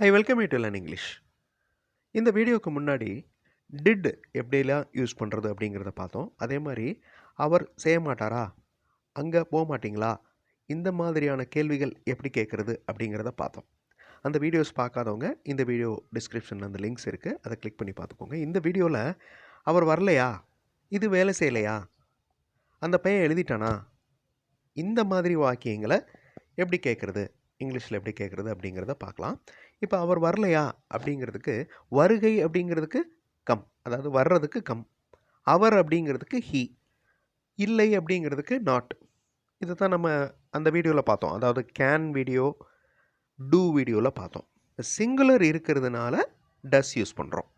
I welcome you to learn English. இந்த வீடியோவுக்கு முன்னாடி டிட் எப்படிலாம் யூஸ் பண்ணுறது அப்படிங்கிறத பார்த்தோம். அதே மாதிரி அவர் செய்ய மாட்டாரா, அங்கே போக மாட்டிங்களா, இந்த மாதிரியான கேள்விகள் எப்படி கேட்குறது அப்படிங்கிறத பார்த்தோம். அந்த வீடியோஸ் பார்க்காதவங்க இந்த வீடியோ டிஸ்கிரிப்ஷனில் அந்த லிங்க்ஸ் இருக்குது, அதை கிளிக் பண்ணி பார்த்துக்கோங்க. இந்த வீடியோவில் அவர் வரலையா, இது வேலை செய்யலையா, அந்த பையன் எழுதிட்டானா, இந்த மாதிரி வாக்கியங்களை எப்படி கேட்குறது, இங்கிலீஷில் எப்படி கேட்குறது அப்படிங்கிறத பார்க்கலாம். இப்போ அவர் வரலையா அப்படிங்கிறதுக்கு வருகை அப்படிங்கிறதுக்கு கம், அதாவது வர்றதுக்கு கம். அவர் அப்படிங்கிறதுக்கு ஹீ. இல்லை அப்படிங்கிறதுக்கு நாட். இதை தான் நம்ம அந்த வீடியோவில் பார்த்தோம், அதாவது கேன் வீடியோ, டூ வீடியோவில் பார்த்தோம். சிங்குலர் இருக்கிறதுனால டஸ் யூஸ் பண்ணுறோம்.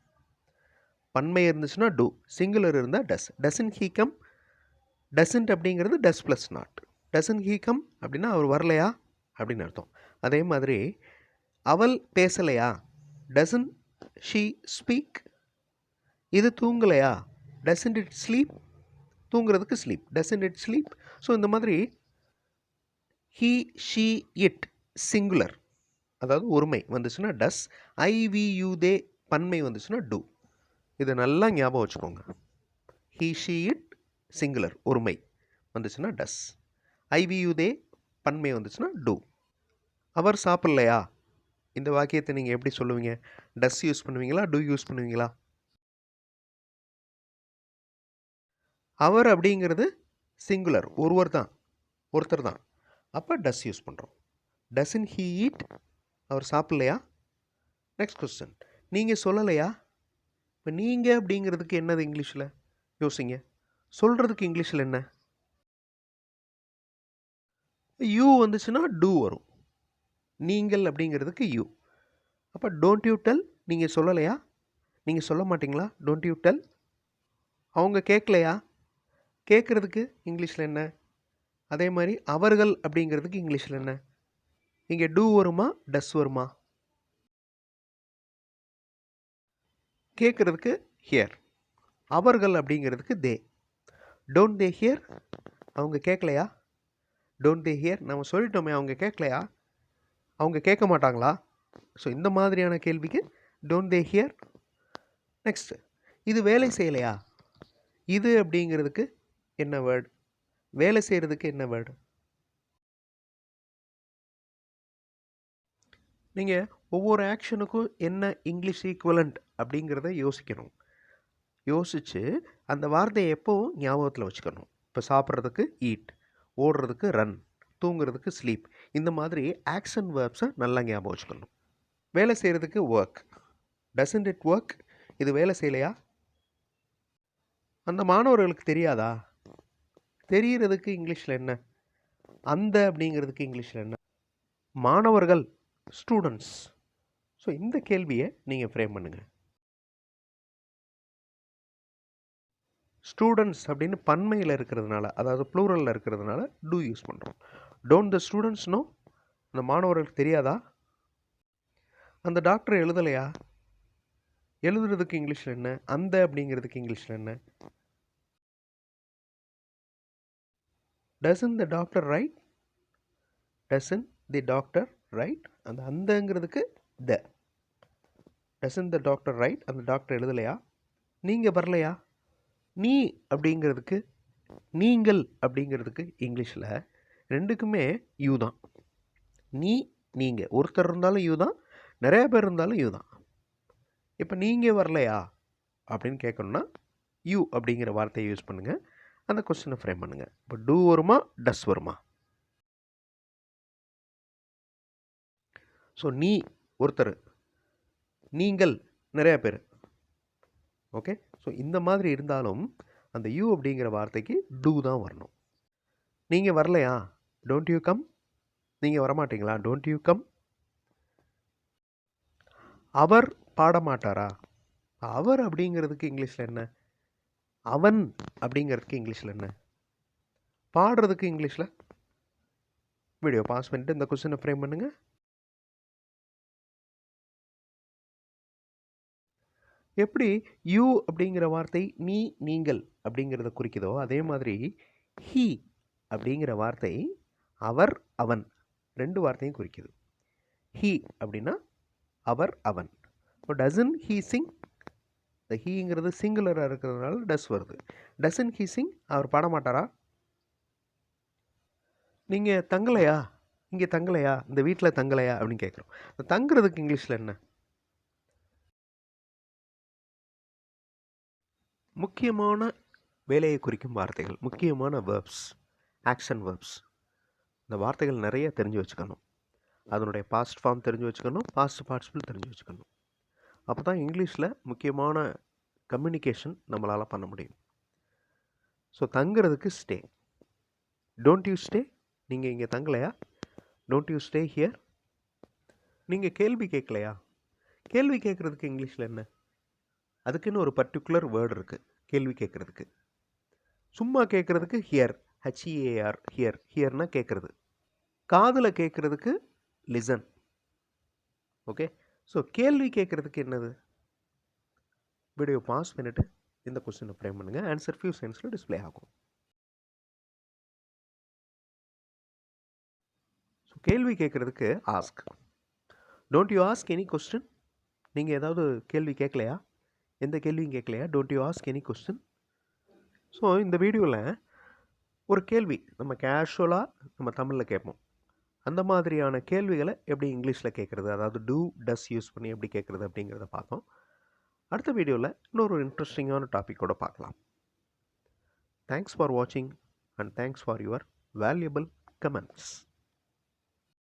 பன்மை இருந்துச்சுன்னா டூ, சிங்குலர் இருந்தால் does. Doesn't he come, doesn't அப்படிங்கிறது does plus not. Doesn't he come அப்படின்னா அவர் வரலையா அப்படின்னு அர்த்தம். அதே மாதிரி அவள் பேசலையா, டசன் ஷீ ஸ்பீக். இது தூங்கலையா, டசன்ட் இட் ஸ்லீப். தூங்குறதுக்கு sleep, doesn't it sleep. So இந்த மாதிரி ஹீ ஷீ இட் சிங்குலர், அதாவது ஒருமை வந்துச்சுன்னா டஸ். ஐவியூ தே பன்மை வந்துச்சுன்னா டூ. இதை நல்லா ஞாபகம் வச்சுக்கோங்க. ஹீ ஷீ இட் சிங்குலர் ஒருமை வந்துச்சுன்னா டஸ். ஐவியூ தே பன்மை வந்துச்சுன்னா டூ. அவர் சாப்பிட்லையா, இந்த வாக்கியத்தை நீங்கள் எப்படி சொல்லுவீங்க? டஸ் யூஸ் பண்ணுவீங்களா, டூ யூஸ் பண்ணுவீங்களா? அவர் அப்படிங்கிறது சிங்குலர், ஒருவர் தான், ஒருத்தர் தான். அப்போ டஸ் யூஸ் பண்ணுறோம். டசன் ஹீ ஈட், அவர் சாப்பிட்லையா. நெக்ஸ்ட் கொஸ்டின், நீங்கள் சொல்லலையா. இப்போ நீங்கள் அப்படிங்கிறதுக்கு என்னது இங்கிலீஷில் யோசிங்க. சொல்கிறதுக்கு இங்கிலீஷில் என்ன? யூ வந்துச்சுன்னா டூ வரும். நீங்கள் அப்படிங்கிறதுக்கு யூ. அப்போ டோன்ட் யூ டெல், நீங்கள் சொல்லலையா, நீங்கள் சொல்ல மாட்டிங்களா, டோன்ட் யூ டெல். அவங்க கேட்கலையா, கேட்குறதுக்கு இங்கிலீஷில் என்ன? அதே மாதிரி அவர்கள் அப்படிங்கிறதுக்கு இங்கிலீஷில் என்ன? இங்கே டூ வருமா, டஸ் வருமா? கேட்குறதுக்கு ஹியர். அவர்கள் அப்படிங்கிறதுக்கு தே. டோன்ட் தே ஹியர், அவங்க கேட்கலையா. டோன்ட் தே ஹியர், நம்ம சொல்லிட்டோமே அவங்க கேட்கலையா, அவங்க கேட்க மாட்டாங்களா. ஸோ இந்த மாதிரியான கேள்விக்கு டோன்ட் தே ஹியர். நெக்ஸ்ட், இது வேலை செய்யலையா. இது அப்படிங்கிறதுக்கு என்ன வேர்டு, வேலை செய்கிறதுக்கு என்ன வேர்டு? நீங்கள் ஒவ்வொரு ஆக்ஷனுக்கும் என்ன இங்கிலீஷ் ஈக்குவலண்ட் அப்படிங்கிறத யோசிக்கணும். யோசித்து அந்த வார்த்தையை எப்போவும் ஞாபகத்தில் வச்சுக்கணும். இப்போ சாப்பிட்றதுக்கு ஈட், ஓடுறதுக்கு ரன், தூங்குறதுக்கு ஸ்லீப். இந்த மாதிரி ஆக்ஷன் வேர்ப்ஸை நல்லா ஞாபகம் வச்சுக்கணும். வேலை செய்கிறதுக்கு ஒர்க், டசன்ட் இட் ஒர்க், இது வேலை செய்யலையா. அந்த மாணவர்களுக்கு தெரியாதா, தெரிகிறதுக்கு இங்கிலீஷில் என்ன? அந்த அப்படிங்கிறதுக்கு இங்கிலீஷில் என்ன? மாணவர்கள், ஸ்டூடெண்ட்ஸ். ஸோ இந்த கேள்வியை நீங்கள் ஃப்ரேம் பண்ணுங்கள். ஸ்டூடெண்ட்ஸ் அப்படின்னு பன்மையில் இருக்கிறதுனால, அதாவது ப்ளூரலில் இருக்கிறதுனால டூ யூஸ் பண்ணுறோம். டோன்ட் த ஸ்டூடெண்ட்ஸ் நோ, அந்த மாணவர்களுக்கு தெரியாதா. அந்த டாக்டர் எழுதலையா, எழுதுறதுக்கு இங்கிலீஷில் என்ன? அந்த அப்படிங்கிறதுக்கு இங்கிலீஷில் என்ன? Doesn't the doctor write, doesn't the doctor write. அந்த அந்தங்கிறதுக்கு the. Doesn't the doctor write, அந்த டாக்டர் எழுதலையா. நீங்கள் வரலையா. நீ அப்படிங்கிறதுக்கு, நீங்கள் அப்படிங்கிறதுக்கு இங்கிலீஷில் ரெண்டுக்குமே யூ தான். நீ, நீங்கள், ஒருத்தர் இருந்தாலும் யூ தான், நிறையா பேர் இருந்தாலும் யூ தான். இப்போ நீங்கள் வரலையா அப்படின்னு கேட்கணுன்னா யூ அப்படிங்கிற வார்த்தையை யூஸ் பண்ணுங்கள். அந்த கொஸ்டினை ஃப்ரேம் பண்ணுங்கள். இப்போ டூ வருமா, டஸ் வருமா? ஸோ நீ ஒருத்தர், நீங்கள் நிறையா பேர். ஓகே, ஸோ இந்த மாதிரி இருந்தாலும் அந்த யூ அப்படிங்கிற வார்த்தைக்கு டூ தான் வரணும். நீங்கள் வரலையா, டோன்ட் யூ கம். நீங்கள் வரமாட்டீங்களா, டோன்ட் யூ கம். அவர் பாடமாட்டாரா. அவர் அப்படிங்கிறதுக்கு இங்கிலீஷில் என்ன? அவன் அப்படிங்கிறதுக்கு இங்கிலீஷில் என்ன? பாடுறதுக்கு இங்கிலீஷில். வீடியோ பாஸ் பண்ணிட்டு இந்த கொஸ்டினை ஃப்ரேம் பண்ணுங்கள். எப்படி யூ அப்படிங்கிற வார்த்தை நீ, நீங்கள் அப்படிங்கிறத குறிக்குதோ, அதே மாதிரி ஹீ அப்படிங்கிற வார்த்தை அவர், அவன் ரெண்டு வார்த்தையும் குறிக்குது. ஹீ அப்படின்னா அவர் அவன். இப்போ டசன் ஹீ சிங், இந்த ஹீங்கிறது சிங்குலராக இருக்கிறதுனால டஸ் வருது. டசன் ஹீ சிங், அவர் பாட மாட்டாரா? நீங்கள் தங்கலையா, இங்கே தங்கலையா, இந்த வீட்டில் தங்கலையா அப்படின்னு கேட்குறோம். தங்குறதுக்கு இங்கிலீஷில் என்ன? முக்கியமான வேலையை குறிக்கும் வார்த்தைகள், முக்கியமான வேர்ப்ஸ், ஆக்ஷன் வேர்ப்ஸ். இந்த வார்த்தைகள் நிறைய தெரிஞ்சு வச்சுக்கணும். அதனுடைய பாஸ்ட் ஃபார்ம் தெரிஞ்சு வச்சுக்கணும், பாஸ்ட் பார்ட்டிசிபிள் தெரிஞ்சு வச்சுக்கணும். அப்போ தான் இங்கிலீஷில் முக்கியமான கம்யூனிகேஷன் நம்மளால் பண்ண முடியும். ஸோ தங்குறதுக்கு ஸ்டே. டோன்ட் யூ ஸ்டே, நீங்கள் இங்கே தங்கலையா? Don't you stay here. நீங்கள் கேள்வி கேட்கலையா? கேள்வி கேட்குறதுக்கு இங்கிலீஷில் என்ன? அதுக்குன்னு ஒரு பர்டிகுலர் வேர்டு இருக்குது கேள்வி கேட்குறதுக்கு. சும்மா கேட்குறதுக்கு ஹியர், ஹெச்இஏஆர், ஹியர். ஹியர்னால் கேட்குறது. காதில் கேட்குறதுக்கு லிசன். ஓகே. ஸோ கேள்வி கேட்குறதுக்கு என்னது? வீடியோ பாஸ் பண்ணிவிட்டு இந்த கொஸ்டினை ஃப்ரேம் பண்ணுங்கள். ஆன்சர் ஃபியூ செகண்ட்ஸில் டிஸ்பிளே ஆகும். ஸோ கேள்வி கேட்குறதுக்கு ask. Don't you ask any question. நீங்கள் ஏதாவது கேள்வி கேட்கலையா? எந்த கேள்வியும் கேட்கலையா? Don't you ask any question. So இந்த வீடியோவில் ஒரு கேள்வி நம்ம கேஷுவலாக நம்ம தமிழில் கேட்போம். அந்த மாதிரியான கேள்விகளை எப்படி இங்கிலீஷில் கேட்குறது, அதாவது டூ டஸ் யூஸ் பண்ணி எப்படி கேட்குறது அப்படிங்கிறத பார்த்தோம். அடுத்த வீடியோவில் இன்னொரு இன்ட்ரெஸ்டிங்கான டாப்பிக்கோடு பார்க்கலாம். தேங்க்ஸ் ஃபார் வாட்சிங் and thanks for your valuable comments.